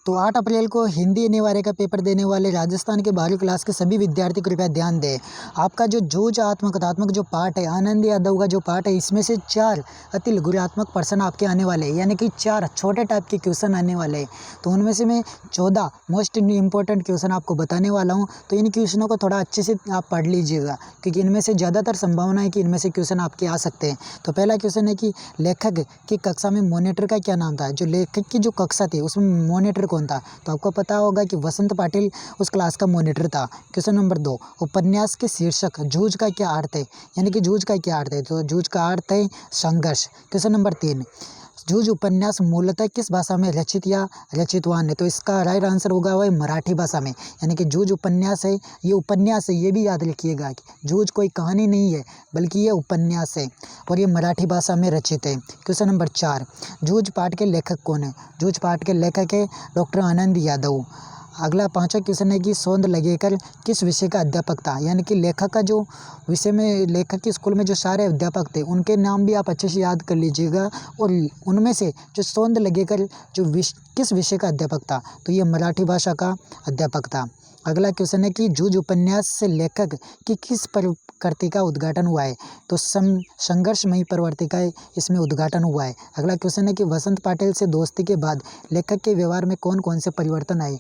तो 8 अप्रैल को हिंदी अनिवार्य का पेपर देने वाले राजस्थान के 12वीं क्लास के सभी विद्यार्थी कृपया ध्यान दें। आपका जो जूझ आत्मकथात्मक जो पाठ है, आनंद यादव का जो पाठ है, इसमें से 4 अति लघुरात्मक प्रश्न आपके आने वाले हैं, यानी कि 4 छोटे टाइप के क्वेश्चन आने वाले हैं। तो उनमें से मैं 14 मोस्ट इंपॉर्टेंट क्वेश्चन आपको बताने वाला हूँ। तो इन क्वेश्चनों को थोड़ा अच्छे से आप पढ़ लीजिएगा, क्योंकि इनमें से ज़्यादातर संभावना है कि इनमें से क्वेश्चन आपके आ सकते हैं। तो पहला क्वेश्चन है कि लेखक की कक्षा में मॉनिटर का क्या नाम था। जो लेखक की जो कक्षा थी उसमें मॉनिटर कौन था, तो आपको पता होगा कि वसंत पाटिल उस क्लास का मॉनिटर था। क्वेश्चन नंबर 2, उपन्यास के शीर्षक जूझ का क्या अर्थ है, यानी कि जूझ का क्या अर्थ है, तो जूझ का अर्थ है संघर्ष। क्वेश्चन नंबर 3, जूझ उपन्यास मूलतः किस भाषा में रचित या रचितवान है, तो इसका राइट आंसर होगा वह मराठी भाषा में। यानी कि जूझ उपन्यास है, ये उपन्यास है, ये भी याद रखिएगा कि जूझ कोई कहानी नहीं है बल्कि ये उपन्यास है और ये मराठी भाषा में रचित है। क्वेश्चन नंबर 4, जूझ पाठ के लेखक कौन है। जूझ पाठ के लेखक है डॉक्टर आनंद यादव। अगला 5वां क्वेश्चन है कि सौंद लगेकर किस विषय का अध्यापक था, यानी कि लेखक का जो विषय में, लेखक के स्कूल में जो सारे अध्यापक थे उनके नाम भी आप अच्छे से याद कर लीजिएगा, और उनमें से जो सौंद लगेकर जो किस विषय का अध्यापक था, तो ये मराठी भाषा का अध्यापक था। अगला क्वेश्चन है कि जूझ उपन्यास से लेखक की किस प्रवृत्ति का उद्घाटन हुआ है, तो संघर्षमयी प्रवृत्ति का इसमें उद्घाटन हुआ है। अगला क्वेश्चन है कि वसंत पाटिल से दोस्ती के बाद लेखक के व्यवहार में कौन कौन से परिवर्तन आए,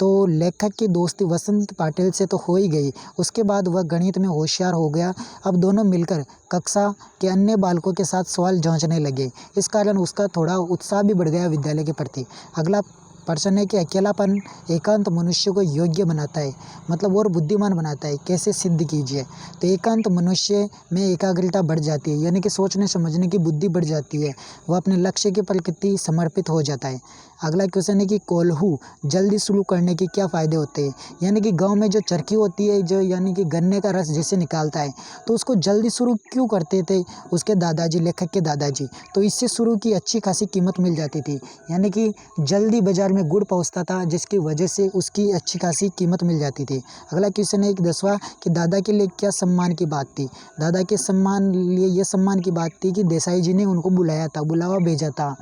तो लेखक की दोस्ती वसंत पाटिल से तो हो ही गई, उसके बाद वह गणित में होशियार हो गया। अब दोनों मिलकर कक्षा के अन्य बालकों के साथ सवाल जांचने लगे, इस कारण उसका थोड़ा उत्साह भी बढ़ गया विद्यालय के प्रति। अगला प्रश्न है कि अकेलापन एकांत मनुष्य को योग्य बनाता है, मतलब और बुद्धिमान बनाता है, कैसे सिद्ध कीजिए। तो एकांत मनुष्य में एकाग्रता बढ़ जाती है, यानी कि सोचने समझने की बुद्धि बढ़ जाती है, वह अपने लक्ष्य के प्रति समर्पित हो जाता है। अगला क्वेश्चन है कि कोल्हू जल्दी शुरू करने के क्या फ़ायदे होते हैं, यानी कि गांव में जो चरखी होती है, जो यानी कि गन्ने का रस जैसे निकालता है, तो उसको जल्दी शुरू क्यों करते थे उसके दादाजी, लेखक के दादाजी, तो इससे शुरू की अच्छी खासी कीमत मिल जाती थी, यानी कि जल्दी बाजार में गुड़ पहुंचता था, जिसकी वजह से उसकी अच्छी खासी कीमत मिल जाती थी। अगला क्वेश्चन है कि 10वां कि दादा के लिए क्या सम्मान की बात थी। दादा के सम्मान लिए ये सम्मान की बात थी कि देसाई जी ने उनको बुलाया था, बुलावा भेजा था,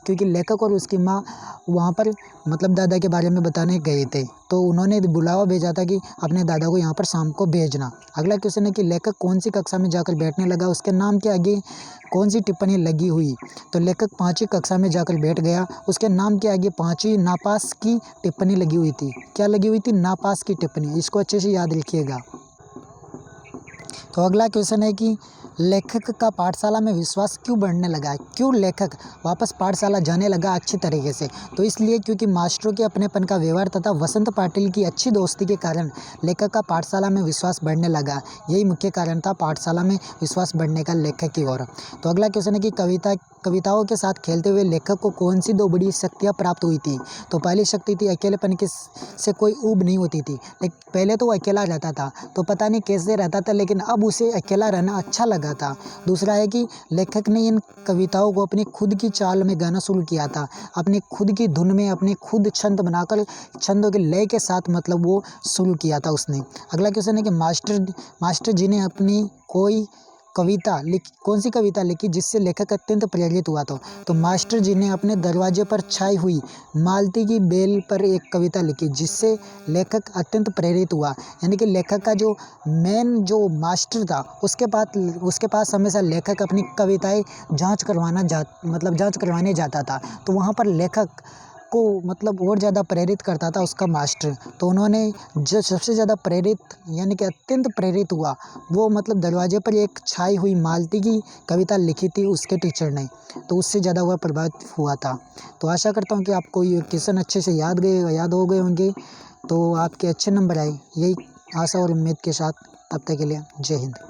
क्योंकि लेखक और उसकी माँ वहाँ पर मतलब दादा के बारे में बताने गए थे, तो उन्होंने बुलावा भेजा था कि अपने दादा को यहाँ पर शाम को भेजना। अगला क्वेश्चन है कि लेखक कौन सी कक्षा में जाकर बैठने लगा, उसके नाम के आगे कौन सी टिप्पणी लगी हुई, तो लेखक 5वीं कक्षा में जाकर बैठ गया, उसके नाम के आगे 5वीं नापास की टिप्पणी लगी हुई थी। क्या लगी हुई थी, नापास की टिप्पणी, इसको अच्छे से याद रखिएगा। तो अगला क्वेश्चन है कि लेखक का पाठशाला में विश्वास क्यों बढ़ने लगा, क्यों लेखक वापस पाठशाला जाने लगा अच्छी तरीके से, तो इसलिए क्योंकि मास्टरों के अपनेपन का व्यवहार तथा वसंत पाटिल की अच्छी दोस्ती के कारण लेखक का पाठशाला में विश्वास बढ़ने लगा। यही मुख्य कारण था पाठशाला में विश्वास बढ़ने का लेखक की ओर। तो अगला क्वेश्चन है कि कविताओं के साथ खेलते हुए लेखक को कौन सी 2 बड़ी शक्तियाँ प्राप्त हुई थी, तो पहली शक्ति थी अकेलेपन से कोई ऊब नहीं होती थी। लेकिन पहले तो वो अकेला रहता था, तो पता नहीं कैसे रहता था, लेकिन अब उसे अकेला रहना अच्छा लगा था। दूसरा है कि लेखक ने इन कविताओं को अपनी खुद की चाल में गाना शुरू किया था, अपनी खुद की धुन में, अपनी खुद छंद बनाकर छंदों के लय के साथ मतलब वो शुरू किया था उसने। अगला क्वेश्चन है कि मास्टर जी ने अपनी कौन सी कविता लिखी जिससे लेखक अत्यंत प्रेरित हुआ, तो मास्टर जी ने अपने दरवाजे पर छाई हुई मालती की बेल पर एक कविता लिखी जिससे लेखक अत्यंत प्रेरित हुआ। यानी कि लेखक का जो मेन जो मास्टर था उसके पास हमेशा लेखक अपनी कविताएं जांच करवाने जाता था, तो वहाँ पर लेखक को मतलब और ज़्यादा प्रेरित करता था उसका मास्टर। तो उन्होंने जो सबसे ज़्यादा प्रेरित यानी कि अत्यंत प्रेरित हुआ वो मतलब दरवाजे पर एक छाई हुई मालती की कविता लिखी थी उसके टीचर ने, तो उससे ज़्यादा वह प्रभावित हुआ था। तो आशा करता हूँ कि आपको ये क्वेश्चन अच्छे से याद हो गए होंगे, तो आपके अच्छे नंबर आए, यही आशा और उम्मीद के साथ। तब तक के लिए जय हिंद।